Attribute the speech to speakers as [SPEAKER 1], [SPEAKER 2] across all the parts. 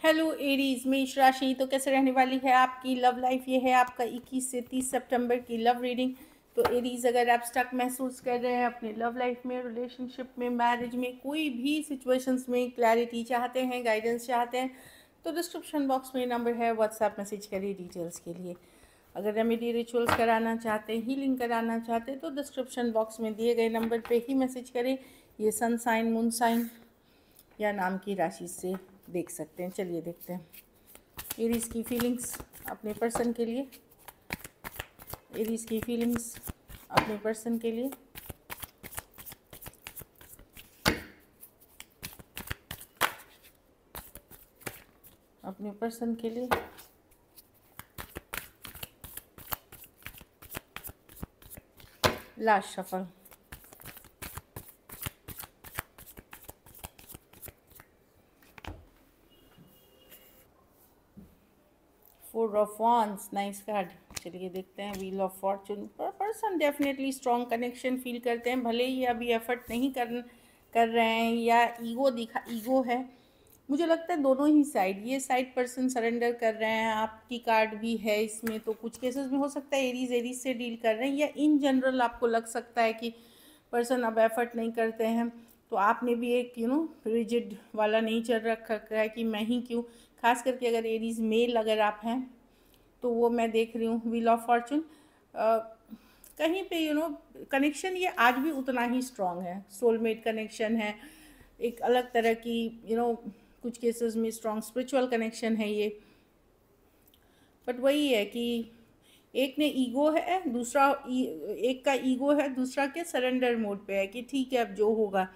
[SPEAKER 1] Hello Aries, मेष राशि। तो कैसे रहने वाली है आपकी लव लाइफ? ये है आपका 21 से 30 सितंबर की लव रीडिंग। तो एरीज, अगर आप स्टक महसूस कर रहे हैं अपने लव लाइफ में, रिलेशनशिप में, मैरिज में, कोई भी सिचुएशंस में क्लैरिटी चाहते हैं, गाइडेंस चाहते हैं, तो डिस्क्रिप्शन बॉक्स में नंबर है, व्हाट्सएप मैसेज करिए डिटेल्स के लिए। अगर रेमेडी रिचुअल्स कराना चाहते हैं, हीलिंग कराना चाहते हैं, तो डिस्क्रिप्शन बॉक्स में दिए गए नंबर पे ही मैसेज करें। ये सन साइन, मून साइन या नाम की राशि से देख सकते हैं। चलिए देखते हैं एरीज की फीलिंग्स अपने पर्सन के लिए। एरीज की फीलिंग्स अपने पर्सन के लिए। अपने पर्सन के लिए। Last shuffle. Four of wands, nice card. चलिए देखते हैं wheel of Fortune. Person definitely strong connection feel करते हैं, भले ही अभी एफर्ट नहीं कर रहे हैं या ईगो है। मुझे लगता है दोनों ही साइड, ये साइड पर्सन सरेंडर कर रहे हैं, आपकी कार्ड भी है इसमें। तो कुछ केसेस में हो सकता है एरीज से डील कर रहे हैं, या इन जनरल आपको लग सकता है कि पर्सन अब एफर्ट नहीं करते हैं। तो आपने भी एक रिजिड वाला नेचर रखा है कि मैं ही क्यों। खास करके अगर एरीज मेल अगर आप हैं तो वो मैं देख रही हूँ व्हील ऑफ फॉर्चून। कहीं पे कनेक्शन ये आज भी उतना ही स्ट्रांग है, सोलमेट कनेक्शन है, एक अलग तरह की कुछ केसेस में स्ट्रांग स्पिरिचुअल कनेक्शन है ये। बट वही है कि एक ने ईगो है, एक का ईगो है, दूसरा के सरेंडर मोड पे है कि ठीक है अब जो होगा।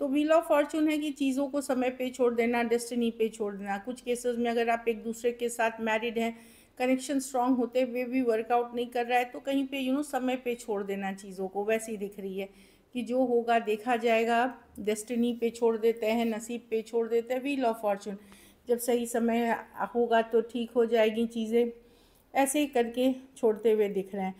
[SPEAKER 1] तो व्हील ऑफ फॉर्चून है कि चीज़ों को समय पे छोड़ देना, डेस्टिनी पे छोड़ देना। कुछ केसेस में अगर आप एक दूसरे के साथ मैरिड हैं, कनेक्शन स्ट्रांग होते हुए भी वर्कआउट नहीं कर रहा है, तो कहीं पे समय पे छोड़ देना चीज़ों को। वैसी दिख रही है कि जो होगा देखा जाएगा, डेस्टिनी पे छोड़ देते हैं, नसीब पे छोड़ देते हैं। व्हील ऑफ फॉर्चून, जब सही समय होगा तो ठीक हो जाएगी चीज़ें, ऐसे ही करके छोड़ते हुए दिख रहे हैं।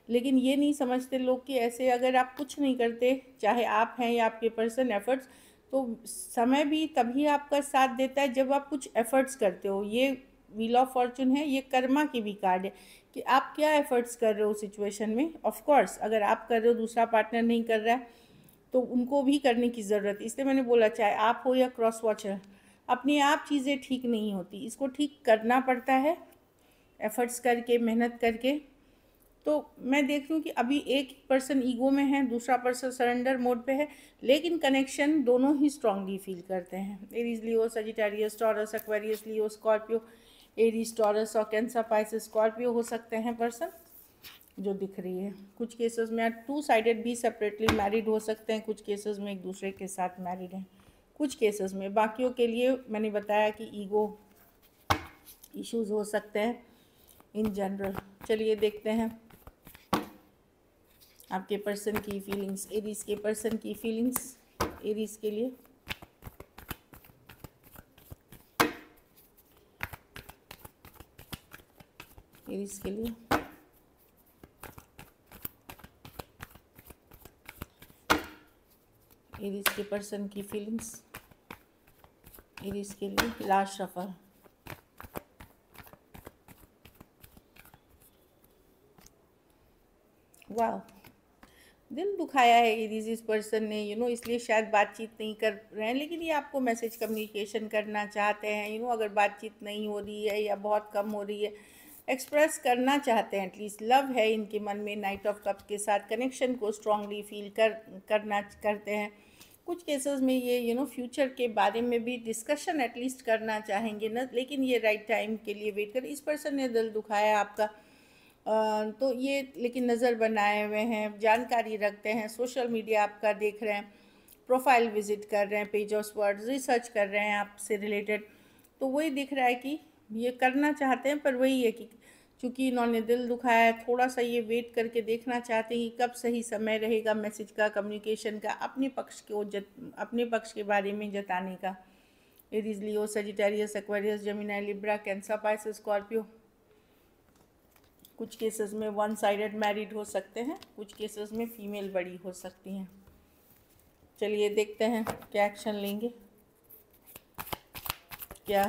[SPEAKER 1] लेकिन ये नहीं समझते लोग कि ऐसे अगर आप कुछ नहीं करते, चाहे आप हैं या आपके पर्सन एफर्ट्स, तो समय भी तभी आपका साथ देता है जब आप कुछ एफर्ट्स करते हो। ये व्हील ऑफ फॉर्चून है, ये कर्मा की भी कार्ड है कि आप क्या एफर्ट्स कर रहे हो सिचुएशन में। ऑफ कोर्स अगर आप कर रहे हो, दूसरा पार्टनर नहीं कर रहा है, तो उनको भी करने की ज़रूरत है। इसलिए मैंने बोला चाहे आप हो या क्रॉस वॉचर, अपने आप चीज़ें ठीक नहीं होती, इसको ठीक करना पड़ता है एफर्ट्स करके, मेहनत करके। तो मैं देख रही हूँ कि अभी एक पर्सन ईगो में है, दूसरा पर्सन सरेंडर मोड पे है, लेकिन कनेक्शन दोनों ही स्ट्रांगली फील करते हैं। Aries, Leo, Sagittarius, taurus, Aquarius, लियो, स्कॉर्पियो। एरीज, टॉरस और कैंसर, पाइसेस, स्कॉर्पियो हो सकते हैं पर्सन जो दिख रही है। कुछ केसेस में टू साइडेड भी सेपरेटली मैरिड हो सकते हैं, कुछ केसेस में एक दूसरे के साथ मैरिड हैं, कुछ केसेस में। बाकियों के लिए मैंने बताया कि ईगो इश्यूज हो सकते हैं इन जनरल। चलिए देखते हैं आपके पर्सन की फीलिंग्स, एरीज के पर्सन की फीलिंग्स एरीज के लिए। एरीज के लिए एरीज के पर्सन की फीलिंग्स एरीज के लिए। Last shuffle. वाह, दिल दुखाया है एरीज इस पर्सन ने, इसलिए शायद बातचीत नहीं कर रहे हैं। लेकिन ये आपको मैसेज कम्युनिकेशन करना चाहते हैं, अगर बातचीत नहीं हो रही है या बहुत कम हो रही है, एक्सप्रेस करना चाहते हैं। एटलीस्ट लव है इनके मन में, नाइट ऑफ कप के साथ कनेक्शन को स्ट्रांगली फील करते हैं। कुछ केसेस में ये फ्यूचर के बारे में भी डिस्कशन एटलीस्ट करना चाहेंगे ना, लेकिन ये राइट टाइम के लिए वेट कर। इस पर्सन ने दिल दुखाया आपका, तो ये लेकिन नज़र बनाए हुए हैं, जानकारी रखते हैं, सोशल मीडिया आपका देख रहे हैं, प्रोफाइल विजिट कर रहे हैं, पेज ऑफ वर्ड्स रिसर्च कर रहे हैं आपसे रिलेटेड। तो वही दिख रहा है कि ये करना चाहते हैं, पर वही है कि चूँकि इन्होंने दिल दुखाया है, थोड़ा सा ये वेट करके देखना चाहते हैं कि कब सही समय रहेगा मैसेज का, कम्युनिकेशन का, अपने पक्ष के बारे में जताने का। Aries, Leo, Sagittarius, Aquarius, Gemini, Libra, Cancer, Pisces, Scorpio. कुछ केसेस में वन साइडेड मैरिड हो सकते हैं, कुछ केसेस में फीमेल बड़ी हो सकती हैं। चलिए देखते हैं क्या एक्शन लेंगे, क्या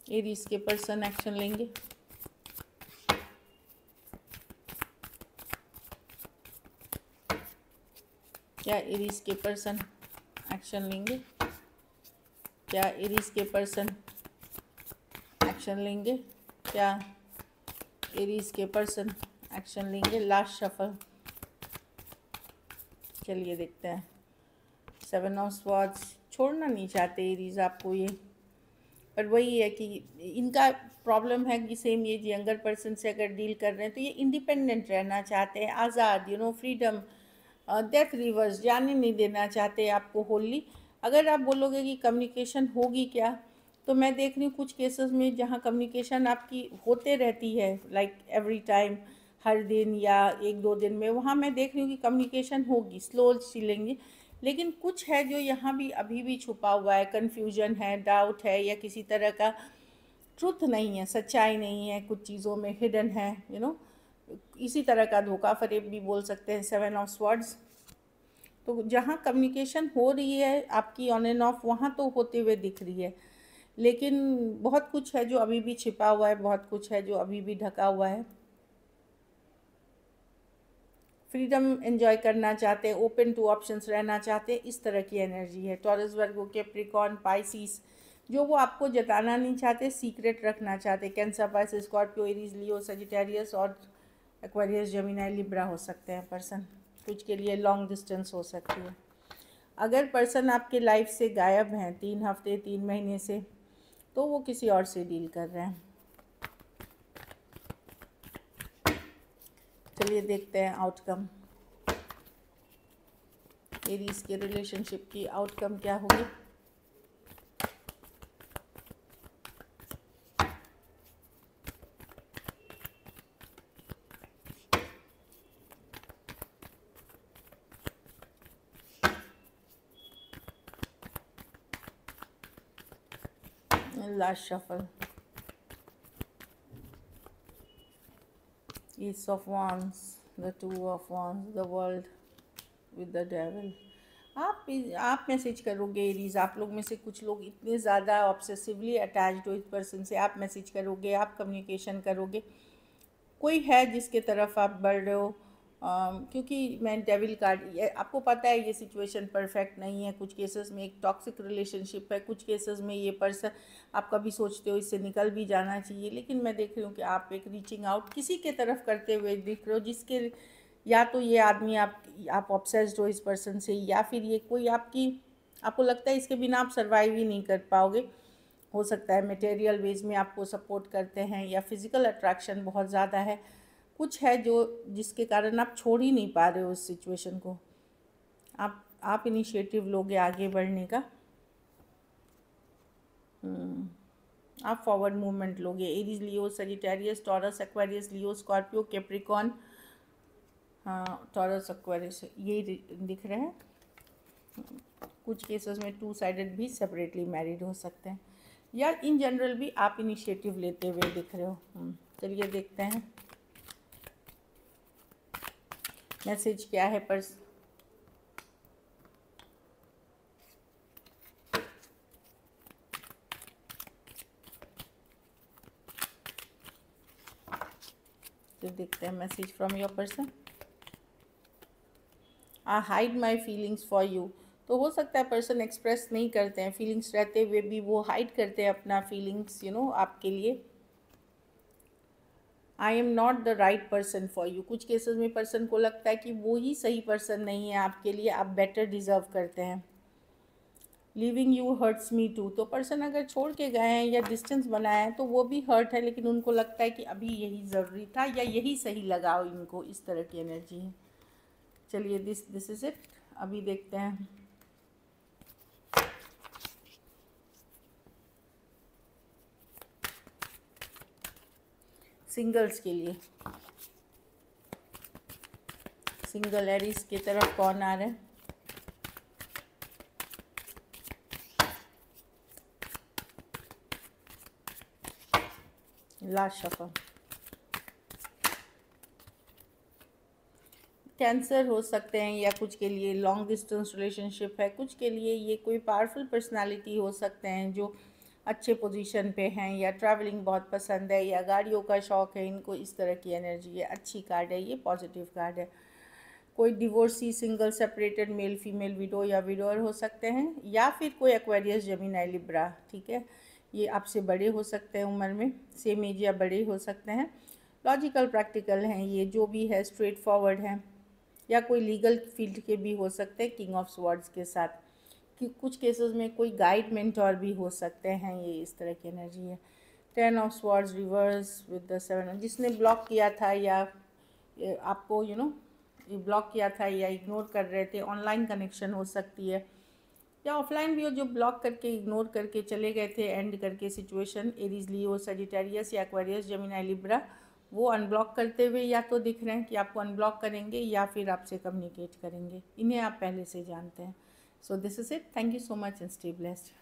[SPEAKER 1] एरीज के पर्सन एक्शन लेंगे। क्या एरीज के पर्सन एक्शन लेंगे? क्या एरीज के पर्सन एक्शन लेंगे? क्या एरीज के पर्सन एक्शन लेंगे? लास्ट शफल, चलिए देखते हैं। 7 ऑफ स्वॉर्ड्स, छोड़ना नहीं चाहते एरीज आपको ये, पर वही है कि इनका प्रॉब्लम है कि सेम एज यंगर पर्सन से अगर डील कर रहे हैं तो ये इंडिपेंडेंट रहना चाहते हैं, आज़ाद, फ्रीडम, डेथ रिवर्स, जाने नहीं देना चाहते आपको होली। अगर आप बोलोगे कि कम्युनिकेशन होगी क्या, तो मैं देख रही हूँ कुछ केसेस में जहाँ कम्युनिकेशन आपकी होते रहती है, लाइक एवरी टाइम, हर दिन या 1-2 दिन में, वहाँ मैं देख रही हूँ कि कम्युनिकेशन होगी, स्लो चलेंगी। लेकिन कुछ है जो यहाँ भी अभी भी छुपा हुआ है, कन्फ्यूजन है, डाउट है, या किसी तरह का ट्रुथ नहीं है, सच्चाई नहीं है, कुछ चीज़ों में हिडन है, इसी तरह का धोखा फरेब भी बोल सकते हैं 7 ऑफ स्वॉर्ड्स। तो जहाँ कम्युनिकेशन हो रही है आपकी ऑन एंड ऑफ, वहाँ तो होते हुए दिख रही है, लेकिन बहुत कुछ है जो अभी भी छिपा हुआ है, बहुत कुछ है जो अभी भी ढका हुआ है। फ्रीडम एंजॉय करना चाहते हैं, ओपन टू ऑप्शंस रहना चाहते हैं, इस तरह की एनर्जी है। टॉरस, वर्गो, कैप्रिकॉर्न, पाइसिस, जो वो आपको जताना नहीं चाहते, सीक्रेट रखना चाहते। Cancer, Pisces, Scorpio, Aries, Leo, Sagittarius और एक्वेरियस, जेमिनी, लिब्रा हो सकते हैं पर्सन। कुछ के लिए लॉन्ग डिस्टेंस हो सकती है। अगर पर्सन आपके लाइफ से गायब हैं 3 हफ्ते 3 महीने से, तो वो किसी और से डील कर रहे हैं। चलिए देखते हैं आउटकम, एरीज के रिलेशनशिप की आउटकम क्या होगी। Last shuffle, Ace of Wands, the 2 of Wands, the World with the Devil। आप मैसेज करोगे एरीज, आप लोग में से कुछ लोग इतने ज़्यादा ऑब्सेसिवली अटैच्ड हो इस पर्सन से, आप मैसेज करोगे, आप कम्युनिकेशन करोगे, कोई है जिसके तरफ आप बढ़ रहे हो। क्योंकि मैं डेविल कार्ड, आपको पता है ये सिचुएशन परफेक्ट नहीं है, कुछ केसेस में एक टॉक्सिक रिलेशनशिप है, कुछ केसेस में ये पर्सन आप कभी सोचते हो इससे निकल भी जाना चाहिए, लेकिन मैं देख रही हूँ कि आप एक रीचिंग आउट किसी के तरफ करते हुए दिख रहे हो, जिसके या तो ये आदमी आप ऑब्सेस्ड हो इस पर्सन से, या फिर ये कोई आपको लगता है इसके बिना आप सर्वाइव ही नहीं कर पाओगे। हो सकता है मटेरियल वेज में आपको सपोर्ट करते हैं, या फिज़िकल अट्रैक्शन बहुत ज़्यादा है, कुछ है जो जिसके कारण आप छोड़ ही नहीं पा रहे हो उस सिचुएशन को। आप इनिशिएटिव लोगे आगे बढ़ने का, आप फॉरवर्ड मूवमेंट लोगे। Aries, Leo, Sagittarius, taurus, Aquarius, लियो, स्कॉर्पियो, कैप्रिकॉर्न, हाँ टॉरस, एक्वेरियस, ये दिख रहे हैं। कुछ केसेस में 2 साइडेड भी सेपरेटली मैरिड हो सकते हैं, या इन जनरल भी आप इनिशिएटिव लेते हुए दिख रहे हो। चलिए देखते हैं मैसेज क्या है तो देखते हैं message from your person. I hide my feelings for you, तो हो सकता है पर्सन एक्सप्रेस नहीं करते हैं, फीलिंग्स रहते हुए भी वो हाइड करते हैं अपना फीलिंग्स आपके लिए। I am not the right person for you, कुछ केसेस में पर्सन को लगता है कि वो ही सही पर्सन नहीं है आपके लिए, आप बेटर डिज़र्व करते हैं। Leaving you hurts me too, तो पर्सन अगर छोड़ के गए हैं या डिस्टेंस बनाया है तो वो भी हर्ट है, लेकिन उनको लगता है कि अभी यही ज़रूरी था या यही सही लगा इनको, इस तरह की एनर्जी है। चलिए दिस इज़ इट, अभी देखते हैं सिंगल्स के लिए। सिंगल एरीज की तरफ कौन आ रहा है? लास्ट शफल, कैंसर हो सकते हैं, या कुछ के लिए लॉन्ग डिस्टेंस रिलेशनशिप है, कुछ के लिए ये कोई पावरफुल पर्सनालिटी हो सकते हैं जो अच्छे पोजीशन पे हैं, या ट्रैवलिंग बहुत पसंद है, या गाड़ियों का शौक़ है इनको, इस तरह की एनर्जी है। अच्छी कार्ड है ये, पॉजिटिव कार्ड है। कोई divorcee, single, separated, male female, window या विडोअर हो सकते हैं, या फिर कोई एक्वेरियस, जेमिनी, लिब्रा, ठीक है। ये आपसे बड़े हो सकते हैं उम्र में, सेम एज या बड़े हो सकते हैं। लॉजिकल, प्रैक्टिकल हैं ये, जो भी है स्ट्रेट फॉरवर्ड हैं, या कोई लीगल फील्ड के भी हो सकते हैं किंग ऑफ स्वॉर्ड्स के साथ, कि कुछ केसेस में कोई गाइड मेंटोर भी हो सकते हैं। ये इस तरह की एनर्जी है। 10 of swords reverse with the 7, जिसने ब्लॉक किया था या आपको ये ब्लॉक किया था या इग्नोर कर रहे थे, ऑनलाइन कनेक्शन हो सकती है या ऑफलाइन भी हो, जो ब्लॉक करके इग्नोर करके चले गए थे, एंड करके सिचुएशन, एरीज, लियो, सजिटेरियस या एक्वेरियस, जेमिनी, लिब्रा, वो अनब्लॉक करते हुए या तो दिख रहे हैं कि आपको अनब्लॉक करेंगे या फिर आपसे कम्युनिकेट करेंगे। इन्हें आप पहले से जानते हैं। So this is it. Thank you so much and stay blessed.